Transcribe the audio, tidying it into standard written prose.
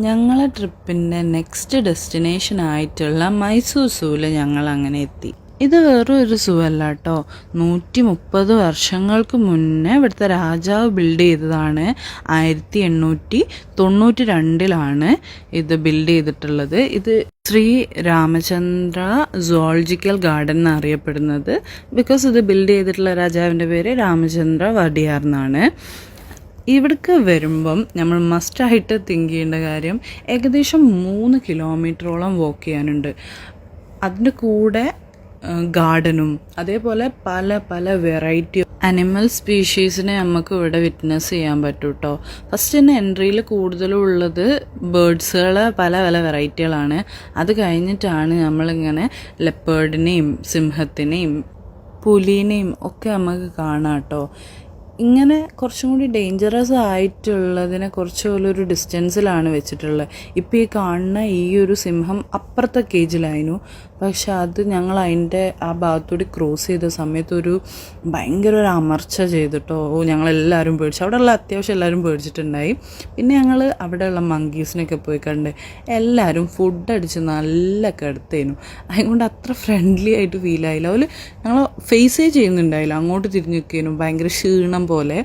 ഞങ്ങളെ ട്രിപ്പിൻ്റെ next destination ആയിട്ടുള്ള മൈസൂർ സൂവിൽ ഞങ്ങൾ അങ്ങനെ എത്തി. ഇത് വെറും ഒരു സൂ അല്ല കേട്ടോ. 130 വർഷങ്ങൾക്ക് മുന്നേ ഇവിടുത്തെ രാജാവ് ബിൽഡ് ചെയ്തതാണ്. 1892 ഇത് ബിൽഡ് ചെയ്തിട്ടുള്ളത്. ഇത് ശ്രീ രാമചന്ദ്ര സുവോളജിക്കൽ ഗാർഡൻ എന്നറിയപ്പെടുന്നത്. ബിക്കോസ് ഇത് ബിൽഡ് ചെയ്തിട്ടുള്ള രാജാവിൻ്റെ പേര് രാമചന്ദ്ര വഡിയാർ എന്നാണ്. ഇവിടേക്ക് വരുമ്പം നമ്മൾ മസ്റ്റായിട്ട് തിങ്ക് ചെയ്യേണ്ട കാര്യം, ഏകദേശം 3 കിലോമീറ്ററോളം വാക്ക് ചെയ്യാനുണ്ട്. അതിൻ്റെ കൂടെ ഗാർഡനും അതേപോലെ പല പല വെറൈറ്റി അനിമൽ സ്പീഷീസിനെ നമുക്ക് ഇവിടെ വിറ്റ്നസ് ചെയ്യാൻ പറ്റും കേട്ടോ. ഫസ്റ്റ് തന്നെ എൻട്രിയിൽ കൂടുതലും ഉള്ളത് ബേർഡ്സുകൾ, പല പല വെറൈറ്റികളാണ്. അത് കഴിഞ്ഞിട്ടാണ് നമ്മളിങ്ങനെ ലെപ്പേർഡിനെയും സിംഹത്തിനെയും പുലിനെയും ഒക്കെ നമുക്ക് കാണാം കേട്ടോ. ഇങ്ങനെ കുറച്ചും കൂടി ഡേഞ്ചറസ് ആയിട്ടുള്ളതിനെ കുറച്ച് പോലൊരു ഡിസ്റ്റൻസിലാണ് വെച്ചിട്ടുള്ളത്. ഇപ്പോൾ ഈ കാണുന്ന ഈ ഒരു സിംഹം അപ്പുറത്തെ കേജിലായിരുന്നു. പക്ഷെ അത് ഞങ്ങൾ അതിൻ്റെ ആ ഭാഗത്തൂടി ക്രോസ് ചെയ്ത സമയത്ത് ഭയങ്കര ഒരു അമർച്ച ചെയ്തിട്ടോ. ഞങ്ങളെല്ലാവരും പേടിച്ചു. അവിടെയുള്ള അത്യാവശ്യം എല്ലാവരും പേടിച്ചിട്ടുണ്ടായി. പിന്നെ ഞങ്ങൾ അവിടെയുള്ള മങ്കീസിനൊക്കെ പോയി കണ്ട് എല്ലാവരും ഫുഡ് അടിച്ച് നല്ല കിടത്തേനു. അതുകൊണ്ട് അത്ര ഫ്രണ്ട്ലി ആയിട്ട് ഫീൽ ആയില്ല. അവർ ഞങ്ങൾ ഫേസേ ചെയ്യുന്നുണ്ടായില്ല. അങ്ങോട്ട് തിരിഞ്ഞു നിൽക്കാനും ഭയങ്കര ക്ഷീണം പോലെ.